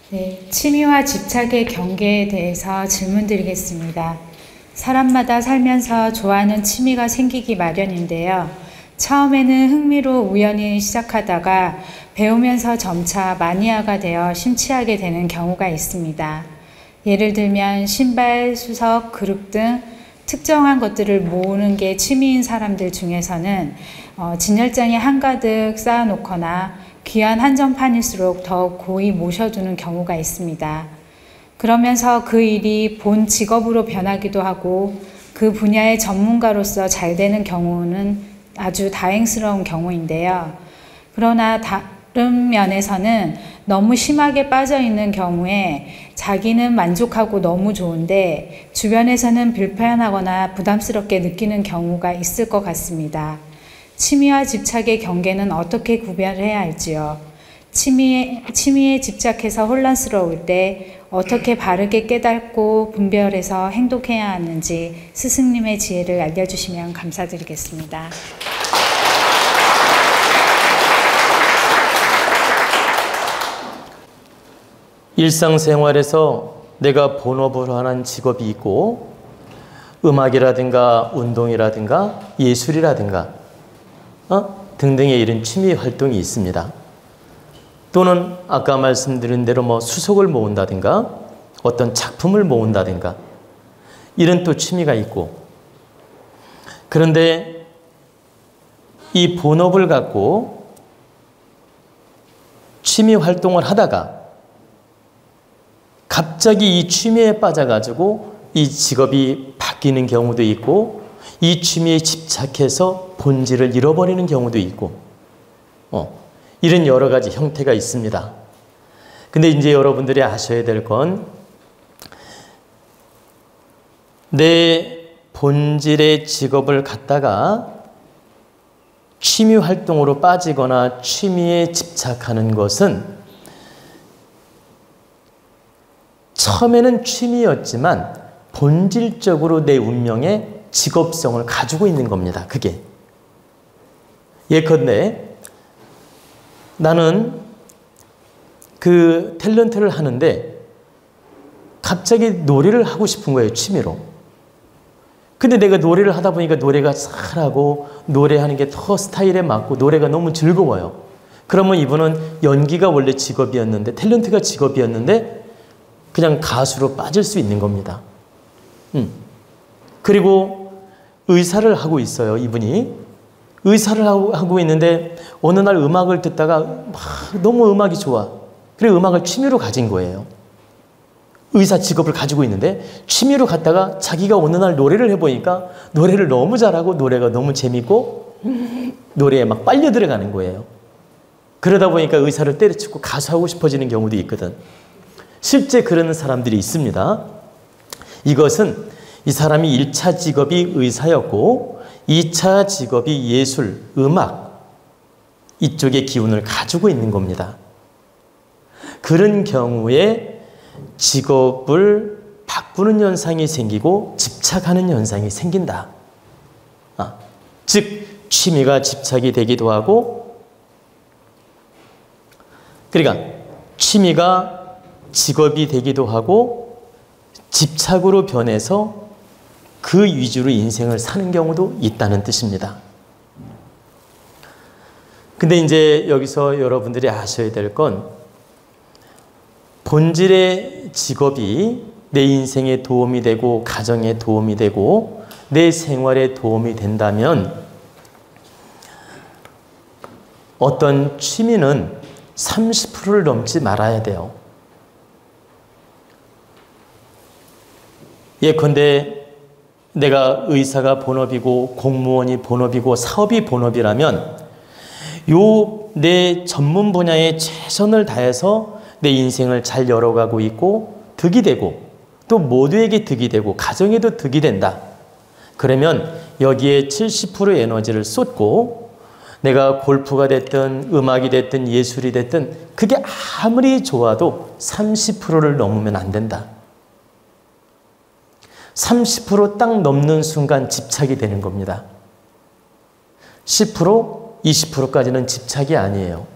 네, 취미와 집착의 경계에 대해서 질문드리겠습니다. 사람마다 살면서 좋아하는 취미가 생기기 마련인데요. 처음에는 흥미로 우연히 시작하다가 배우면서 점차 마니아가 되어 심취하게 되는 경우가 있습니다. 예를 들면 신발, 수석, 그릇 등 특정한 것들을 모으는 게 취미인 사람들 중에서는 진열장에 한가득 쌓아놓거나 귀한 한정판일수록 더욱 고이 모셔두는 경우가 있습니다. 그러면서 그 일이 본 직업으로 변하기도 하고 그 분야의 전문가로서 잘 되는 경우는 아주 다행스러운 경우인데요. 그러나 다른 면에서는 너무 심하게 빠져있는 경우에 자기는 만족하고 너무 좋은데 주변에서는 불편하거나 부담스럽게 느끼는 경우가 있을 것 같습니다. 취미와 집착의 경계는 어떻게 구별해야 할지요? 취미에 집착해서 혼란스러울 때 어떻게 바르게 깨닫고 분별해서 행동해야 하는지 스승님의 지혜를 알려주시면 감사드리겠습니다. 일상생활에서 내가 본업을 하는 직업이 있고 음악이라든가 운동이라든가 예술이라든가 등등의 이런 취미 활동이 있습니다. 또는 아까 말씀드린 대로 수석을 모은다든가 어떤 작품을 모은다든가 이런 또 취미가 있고, 그런데 이 본업을 갖고 취미 활동을 하다가 갑자기 이 취미에 빠져가지고 이 직업이 바뀌는 경우도 있고 이 취미에 집착해서 본질을 잃어버리는 경우도 있고 이런 여러 가지 형태가 있습니다. 근데 이제 여러분들이 아셔야 될 건 내 본질의 직업을 갖다가 취미 활동으로 빠지거나 취미에 집착하는 것은 처음에는 취미였지만 본질적으로 내 운명의 직업성을 가지고 있는 겁니다. 그게. 예컨대 나는 그 탤런트를 하는데 갑자기 노래를 하고 싶은 거예요. 취미로. 근데 내가 노래를 하다 보니까 노래가 잘하고 노래하는 게 더 스타일에 맞고 노래가 너무 즐거워요. 그러면 이분은 연기가 원래 직업이었는데 탤런트가 직업이었는데 그냥 가수로 빠질 수 있는 겁니다. 그리고 의사를 하고 있어요. 이분이 의사를 하고 있는데 어느 날 음악을 듣다가 너무 음악이 좋아. 그래서 음악을 취미로 가진 거예요. 의사 직업을 가지고 있는데 취미로 갔다가 자기가 어느 날 노래를 해보니까 노래를 너무 잘하고 노래가 너무 재밌고 노래에 막 빨려 들어가는 거예요. 그러다 보니까 의사를 때려치고 가수하고 싶어지는 경우도 있거든. 실제 그런 사람들이 있습니다. 이것은 이 사람이 1차 직업이 의사였고 2차 직업이 예술, 음악 이쪽의 기운을 가지고 있는 겁니다. 그런 경우에 직업을 바꾸는 현상이 생기고 집착하는 현상이 생긴다. 즉 취미가 집착이 되기도 하고, 그러니까 취미가 직업이 되기도 하고 집착으로 변해서 그 위주로 인생을 사는 경우도 있다는 뜻입니다. 근데 이제 여기서 여러분들이 아셔야 될 건 본질의 직업이 내 인생에 도움이 되고 가정에 도움이 되고 내 생활에 도움이 된다면 어떤 취미는 30%를 넘지 말아야 돼요. 예컨대 내가 의사가 본업이고 공무원이 본업이고 사업이 본업이라면 내 전문 분야에 최선을 다해서 내 인생을 잘 열어가고 있고 득이 되고 또 모두에게 득이 되고 가정에도 득이 된다. 그러면 여기에 70%의 에너지를 쏟고 내가 골프가 됐든 음악이 됐든 예술이 됐든 그게 아무리 좋아도 30%를 넘으면 안 된다. 30% 딱 넘는 순간 집착이 되는 겁니다. 10%, 20%까지는 집착이 아니에요.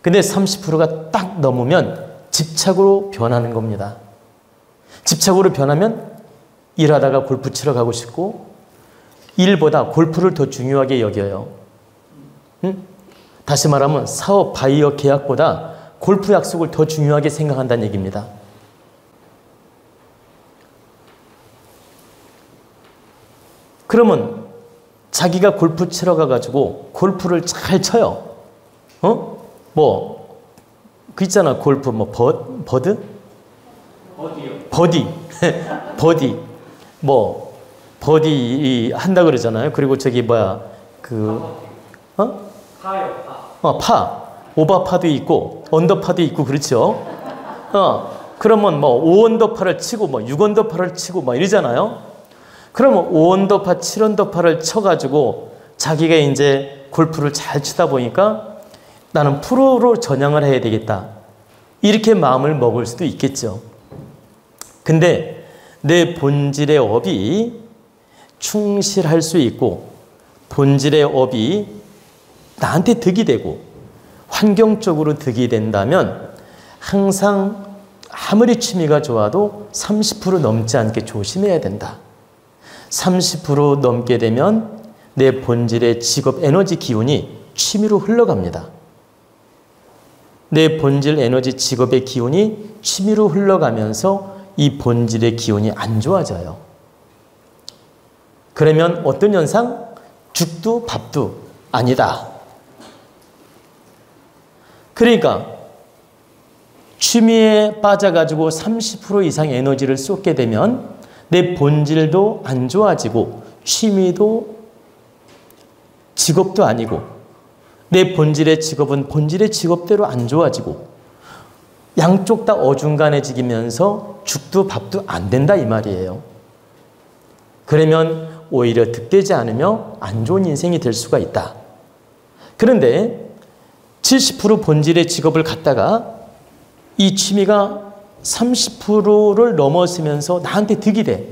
근데 30%가 딱 넘으면 집착으로 변하는 겁니다. 집착으로 변하면 일하다가 골프 치러 가고 싶고 일보다 골프를 더 중요하게 여겨요. 다시 말하면 사업, 바이어 계약보다 골프 약속을 더 중요하게 생각한다는 얘기입니다. 그러면 자기가 골프 치러 가가지고 골프를 잘 쳐요. 그 있잖아. 골프 버드? 버디요. 버디. 버디. 버디 한다 그러잖아요. 그리고 파요, 파. 파. 오버파도 있고 언더파도 있고 그렇죠. 그러면 5언더파를 치고 6언더파를 치고 이러잖아요. 그러면 5언더파, 7언더파를 쳐가지고 자기가 이제 골프를 잘 치다 보니까 나는 프로로 전향을 해야 되겠다. 이렇게 마음을 먹을 수도 있겠죠. 근데 내 본질의 업이 충실할 수 있고 본질의 업이 나한테 득이 되고 환경적으로 득이 된다면 항상 아무리 취미가 좋아도 30% 넘지 않게 조심해야 된다. 30% 넘게 되면 내 본질의 직업 에너지 기운이 취미로 흘러갑니다. 내 본질 에너지 직업의 기운이 취미로 흘러가면서 이 본질의 기운이 안 좋아져요. 그러면 어떤 현상? 죽도 밥도 아니다. 그러니까 취미에 빠져가지고 30% 이상 에너지를 쏟게 되면 내 본질도 안 좋아지고 취미도 직업도 아니고 내 본질의 직업은 본질의 직업대로 안 좋아지고 양쪽 다 어중간해지면서 죽도 밥도 안 된다 이 말이에요. 그러면 오히려 득되지 않으며 안 좋은 인생이 될 수가 있다. 그런데 70% 본질의 직업을 갖다가 이 취미가 30%를 넘어서면서 나한테 득이 돼.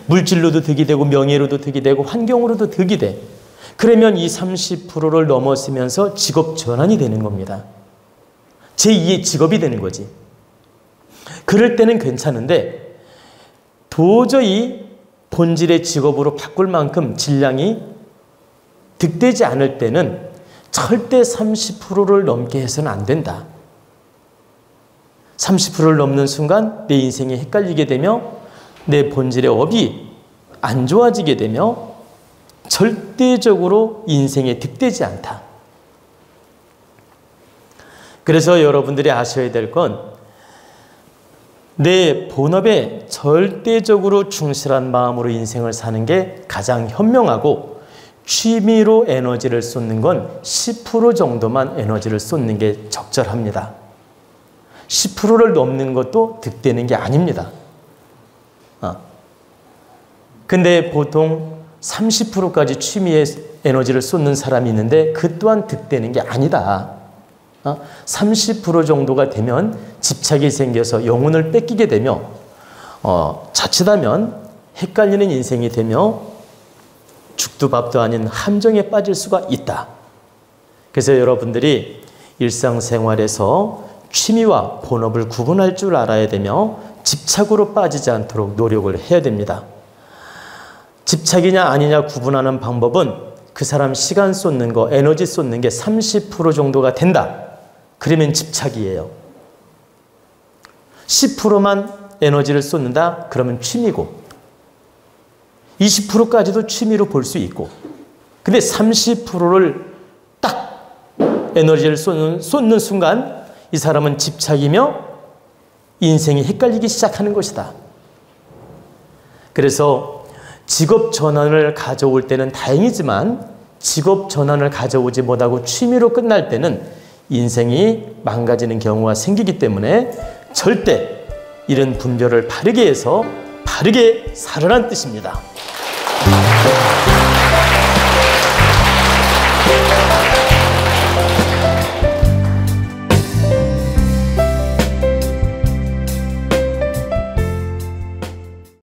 물질로도 득이 되고 명예로도 득이 되고 환경으로도 득이 돼. 그러면 이 30%를 넘어서면서 직업 전환이 되는 겁니다. 제2의 직업이 되는 거지. 그럴 때는 괜찮은데 도저히 본질의 직업으로 바꿀 만큼 질량이 득되지 않을 때는 절대 30%를 넘게 해서는 안 된다. 30%를 넘는 순간 내 인생이 헷갈리게 되며 내 본질의 업이 안 좋아지게 되며 절대적으로 인생에 득되지 않다. 그래서 여러분들이 아셔야 될 건 내 본업에 절대적으로 충실한 마음으로 인생을 사는 게 가장 현명하고 취미로 에너지를 쏟는 건 10% 정도만 에너지를 쏟는 게 적절합니다. 10%를 넘는 것도 득되는 게 아닙니다. 근데 보통 30%까지 취미에 에너지를 쏟는 사람이 있는데 그 또한 득되는 게 아니다. 30% 정도가 되면 집착이 생겨서 영혼을 뺏기게 되며 자칫하면 헷갈리는 인생이 되며 죽도 밥도 아닌 함정에 빠질 수가 있다. 그래서 여러분들이 일상생활에서 취미와 본업을 구분할 줄 알아야 되며 집착으로 빠지지 않도록 노력을 해야 됩니다. 집착이냐 아니냐 구분하는 방법은 그 사람 시간 쏟는 거, 에너지 쏟는 게 30% 정도가 된다. 그러면 집착이에요. 10%만 에너지를 쏟는다? 그러면 취미고 20%까지도 취미로 볼 수 있고 근데 30%를 딱 에너지를 쏟는 순간 이 사람은 집착이며 인생이 헷갈리기 시작하는 것이다. 그래서 직업 전환을 가져올 때는 다행이지만 직업 전환을 가져오지 못하고 취미로 끝날 때는 인생이 망가지는 경우가 생기기 때문에 절대 이런 분별을 바르게 해서 바르게 살아란 뜻입니다.